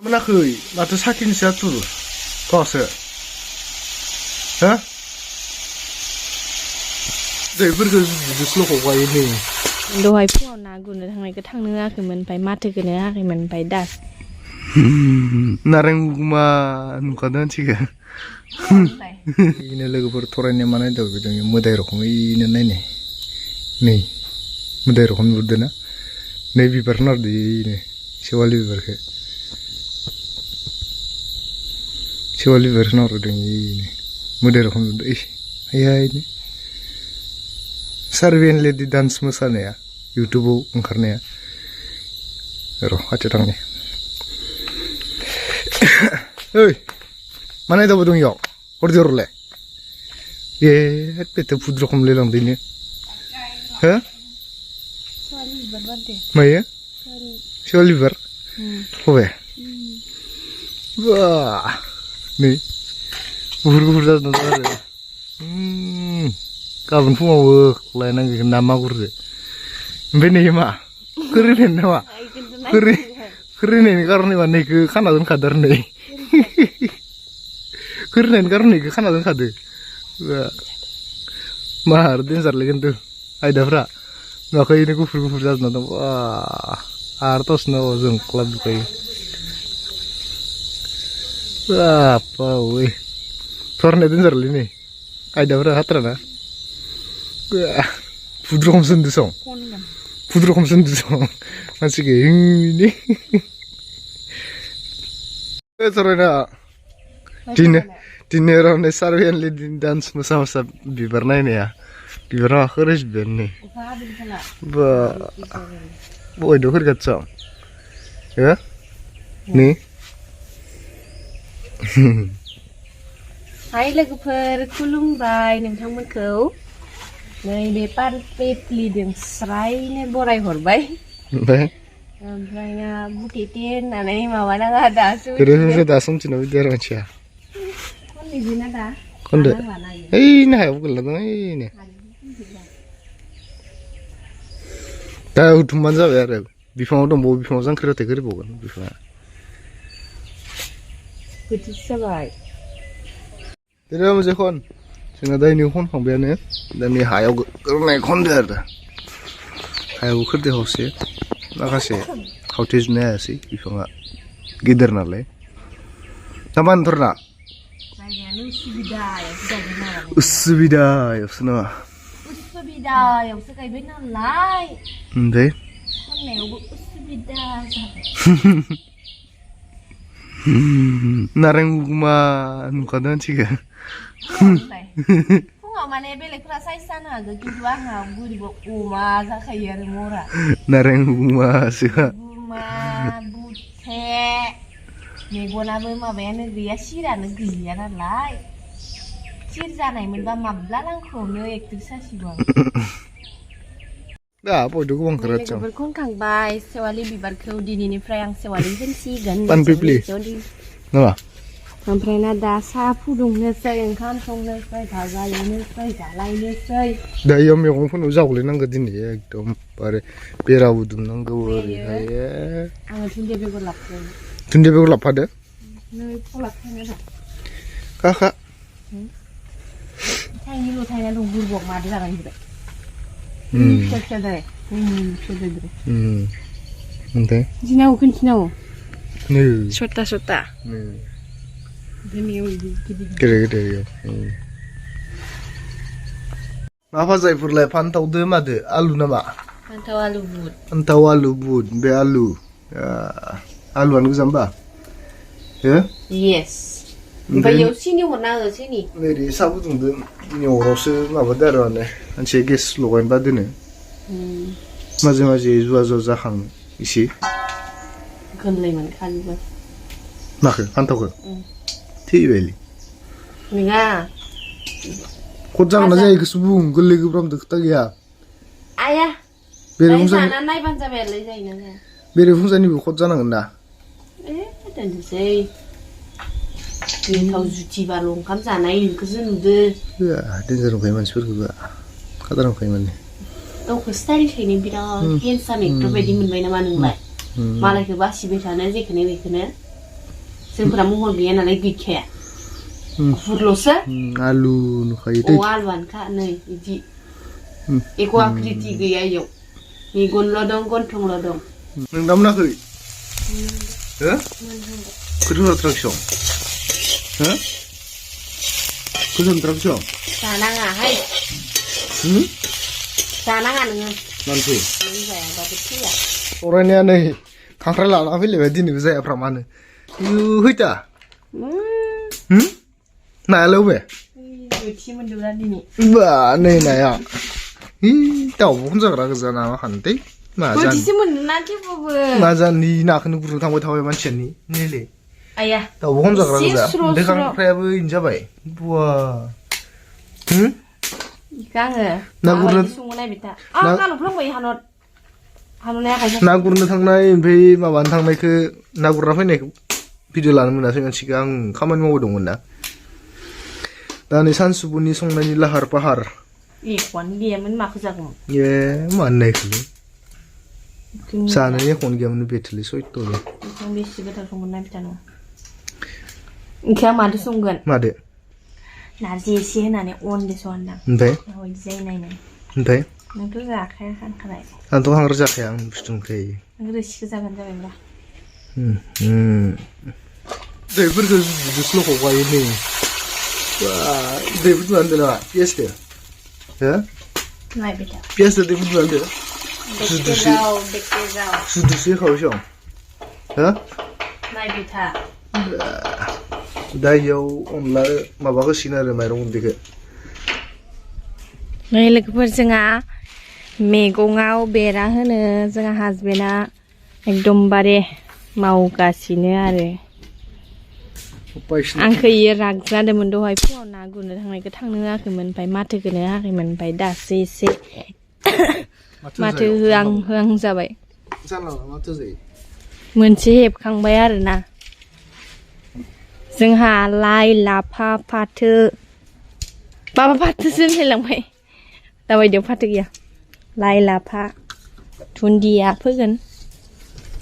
मोनाखै माथो साखिनिसो आथुर गावसो हो दैफोरखौ जुदोस्ल' हगायो नै दहाय फुङाव ना गुरनो थांनायखौ थांनो होआखैमोन ओमफ्राय माथोखौनो होआखैमोन ओमफ्य दास नारें मा नुखादों मानसिखौ इनो लोगोफोर थरायनाय मानाय दं बिदों मोदाय रखम इनो नायनाय नै मोदाय रखम नुदों ना नै बिबार नारदो इनो सेवालि बिबारखौ सेवालि बिबार नारदों इनो मोदाय रखम नुदों आइनो सार्भेन लेडि डान्स मोसानाया इउटुबाव ओंखारनाया र' खाथियाव थांनि ओइ मा नायदावबो दं इयाव हरदो हरलाय ए बेथ' फुद रखमलै लांदोनो हो मायो सेवालि बिबार बबे बा नै गुफुर गुफुर जाजोबदों आरो गाबोन फुङावबो लायनांगोन ना मागुरजों ओमफ्राय नै मा खोरिनाय नामा खोरिनायनि कारने मा नैखौ खाना दोनखादो आरो नै खोरिनायनि कारने नैखौ खाना दोनखादो मा आरो देन्जारलै खिन्थु आयदाफ्रा नुवाखै गुफुर गुफुर जाजोबना दं आरो तसनाव जोंख्लाबजोबखायो बापावै थरनाया देन्जारलै नै आयदाफ्रा हाथाराना फुद रखम सोन्दो सं फुद रखम सोन्दो सं मानसिखौ हिंनि थरायना दिनै रावनाय सार्भेनलि डान्स मोसा मोसा बिबार नायनाया बिबार माखौ रायजोबबायानो नै बा बयदो फैगासिनो हो नै हाय लोगोफोर खुलुमबाय नोंथांमोनखौ नैबे पेप्लिजों स्रायनो बरायहरबाय ओमफ्राय ना बुटेटे होननानै माबानाङा दासो दासो मिथिना बिदि आरो मानसिया खननैजोंना दा खनदो ओइनो हायाव गोलैना दं ओइनो दा हुथुमबानो जाबाय आरो बिफाङाव दंबावो बिफाङाव जांख्रिबाथाय गोरैबावगोन बिफाङा बोथिसे जाबाय देरा मोनसे खन जोंना दा इनि खनखांबायानो दा नै हायाव गोरनाय खनदो आरो हायाव खोरदो खावसे माखासे खावथेजोबनो हायासै बिफाङा गिदिर नालाय दा मा होनथारना उसुबिदायावसो नामा उसुबिदायावसो गायबाय नालाय ओमफ्राय खननायावबो उसुबिदा जाबाय नारें मा नुखादों मानसिखौ फुङाव माने बेलेगफोरा साइज जानो हागौ खिन्थु आंहा बोरैबा अमा जाखायो आरो मरा नारें गुमासो गुमा बुथे मेगनाबो माबायानो गैया सिरानो गैया नालाय सिर जानायमोनबा माब्ला लांखौनो एक्ट्रिस जासिगौ दा बयदो गोबां खोनादों लोगोफोर खनखांबाय सेवालि बिबारखौ दिनैनिफ्राय आं सेवालि दोनसिगोन पानपिप्लि नामा ओमफ्राय ना दा साहा फुदुंनोसै ओंखाम संनोसै भाजा एवनोसै जालायनोसै दा इयाव मैगंफोरनाव जावलायनांगौ दिनै एकदम बारे बेराबो दुमनांगौ ओरैहाय आङो दुन्दिया बेगर लाबोदों दुन्दिया बेगर लाबोफादो नै फलाब थायना दं काका थाइनैल' थायना दं बुरबक मादो जानांगौ फिसा फिसा जाय ओमफ्राय दिनाव खिन्थिनांगौ नै सता सता गिदिर गिदिर मा भाजायफोरलाय फान्थावदो मादो आलु नामा फान्थाव आलु बुट फान्थाव आलु बुट बे आलु आलुआनो गोजा होमबा हो येस ओमफ्राय इयाव सिनि हरना हो सिनि नैदि साहा फुदुंदो दिनै अरावसो माबादो आरो माने मानसि गेस लगायनोबा दोनो माजे माजे जुवा जुवा जाखाङो इसे गोरलैमोन खालिबो माखो फान्थावखो थैबायलै नङा खद जागोन ना जायैखौसो बुं गोरलै गोब्राबदो खोथा गैया आया जाना नायबानो जाबायलै जायोना जाया बेरे फुंजानिबो खद जानांगोन ना दोनसै गोथाव जुथिबाल' ओंखाम जानाय बेखौसो नुदो देन्जार नुखायो मानसिफोरखौबो खादा नुखायो माने गावखौ स्टाइलिशैनो बिराद हेन्डसाम एक्टर बायदि मोनबाय नामा नोंलाय मालायखौ बासिबाय थानो जेखौनो बेखौनो जोंफोरा महर गैया नालाय गैखाया गुफुरल'सो आलु नुखायो अ आलुआनोखा नै बिदि एख' आकृति गैया इयाव मेगनल' दं गन्थंल' दं नों दा मोनाखै हो गोथावथारसं हो गोथावथारसं जानाङाहाय जानाङा नोङो मानसि नों जायाबाबो थैया फरायनाया नै खांख्राइ लाना फैलायबाय दिनैबो जायाफ्रा मानो हैता नायालाय अबे बोथि मोनदोंना दिनै बा नै नाया दाउब'खौनो जाग्रा गोजा ना मा खानोथै मा जानो बोथिसो मोनदोंना थेवबाबो मा जानि नाखौनो गुरनो थांबाय थाबाय मानसियानि नेले आया दाउब'खौनो जाग्रा एसे गोजा स्र' बे स्र' खांख्रायाबो इनो जाबाय बुवा इखो आङो ना गुरनो माबायदि सङो नायबाय था गाल'फ्लांबाय हान'नाया आखाइजों ना गुरनो थांनाय ओमफ्राय माबानो थांनायखौ ना गुरना फैनायखौ भिडिअ लानो मोनासै मानसिखौ आं खामानि मावबाय दंमोन ना दा नै सानसुफुनि संनायनि लाहार फाहार एख'आनो गैयामोन माखौ जागौमोन ए मानो नायखोलै जानो एख'नो गैयामोन बेथोलै सयथ'लै बेखौ बेसे गोथाव संगोन नायबाय था नों ओंख्रिया मादो संगोन मादो नारजि एसे होनानै अनदो संदां ओमफ्राय माबायदि जायो नायनो ओमफ्राय नोंथ' जाखाया खांख्राय आंथ' हांग्रा जाखाया आं बुस्थु मोनखायो नों रोसिखौ जागोन जाबायब्ला दैफोरखौ जुदुस्ल' हगायो नै दैफोर दुआनो नामा पियासदो हो नायबाय था पियासदो दैफोर दुआनो सुदुसो खावसं हो नायबाय था दा इयाव अनला माबा होसिगोन आरो माइरं गुन्दैखौ नै लोगोफोर जोंहा मैगङाव बेरा होनो जोंहा हासबेन्डआ एकदमबारे मावगासिनो आरो आंखौ इयो राग जादोंमोन दहाय फुङाव ना गुरनो थांनायखौ थांनो होआखैमोन ओमफ्राय माथोखौनो होआखैमोन ओमफ्राय दासो एसे माथो होआं जाबाय मोनसे हेबखांबाय आरोना जोंहा लाइ लाफा फाथो माबा फाथोसो होनलायलांबाय दाबायदियाव फाथो गैया लाइ लाफा दुन्दिया फोगोन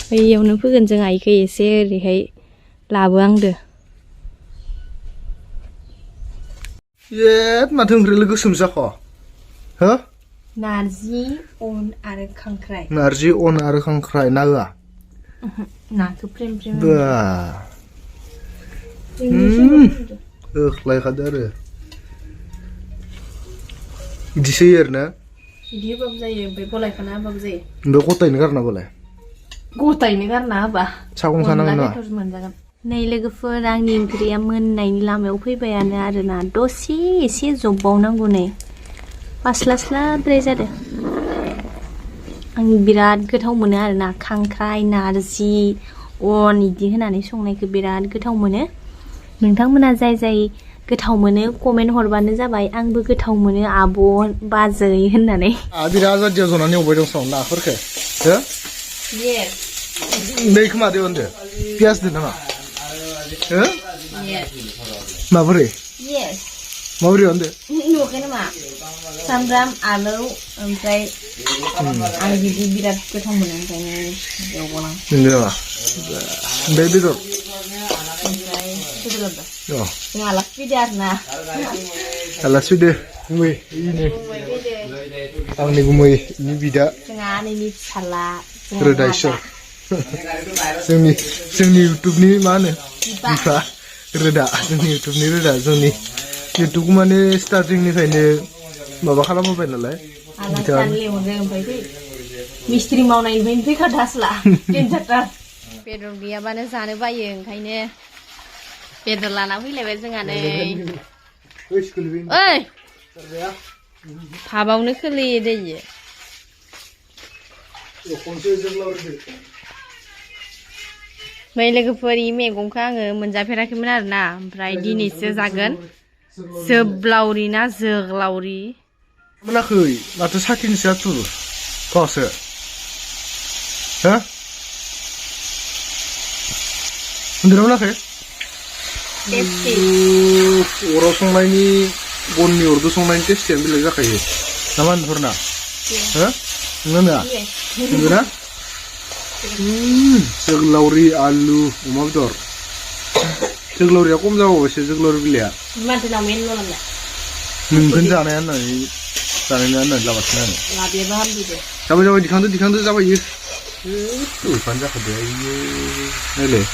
बैयावनो फोगोन जोंहा इखौ एसे ओरैहाय लाबो आंदो माथो ओंख्रि गोसोम जाख' हो नारजि अन आरो खांख्राइ नारजि अन आरो खांख्राइ ना होआ नाखौ फ्रेम फ्रेम होख्लायखादो आरो बिदिसो आरो ना बिदि होबाबो जायो ओमफ्राय गलायखाना होबाबो जायो ओमफ्राय गथायनो गारनांगौलाय गथायैनो गारना होबा सागं सानांगोन ना मोनजागोन नै लोगोफोर आंनि ओंख्रिया मोननायनि लामायाव फैबायानो आरोना दसे एसे जब्बावनांगौ नै पास्लास्लाद्राय जादों आं बिराद गोथाव मोनो आरोना खांख्राइ नारजि अन इदि होनानै संनायखौ बिराद गोथाव मोनो नोंथांमोना जाय जाय गोथाव मोनो कमेन्ट हरबानो जाबाय आंबो गोथाव मोनो आब' बाजै होननानै बिराद जादियाव जनानै एवबाय दं सं नाफोरखौ हो नै खोमादो होनदो पियास दो नामा हो माबोरै माबोरै होनदो नुवाखै नामा सामब्राम आलौ ओमफ्राय आं बिदि बिराद गोथाव मोनो ओंखायनो एवगोन आं नंगौ नामा ओमफ्राय बेदर ओमफ्राय बेदर अ जों आलासि फैदो आरोना आलासि फैदो गुमै आंनि गुमै नि बिदा जोंहा नैनि फिसाला रोदा इसर जोंनि इउटुबनि मा होनो बिफा रोदा जोंनि इउटुबनि रोदा जोंनि इउटुबखौ माने स्टार्टिंनिफ्रायनो माबा खालामबोबाय नालाय मिस्ट्रि मावनायनिफ्रायनो फैखादो आसला बेदर गैयाबानो जानो बायो ओंखायनो बेदर लाना फैलायबाय जोंहा नै ओइ भाबावनो खोलैयो दैयो बै लोगोफोर इ मैगंखौ आङो मोनजाफेराखैमोन आरोना ओमफ्राय दिनैसो जागोन जोब्लावरि ना जोग्लावरि मोनाखै माथो साखिनोसो आथुर गावसो हो उन्दुना मोनाखै अराव संनायनि बननि अरदो संनायनि टेस्टियानो बेलेग जाखायो ना मा होनफोरना हो नोंना नंगौना जोगलावरि आलु अमा बेदर जोगोलावरिया खम जाबावबायसो जोगोलावरि बिलाइआ माथो लांबाय होनलाय नोंखौनो जानाया होननानै लाबासिनो आङो लाबोयाबा हामदो जाबाय दिखांदो जाबाय इयो उफानो जाखादो आइयो नायलाय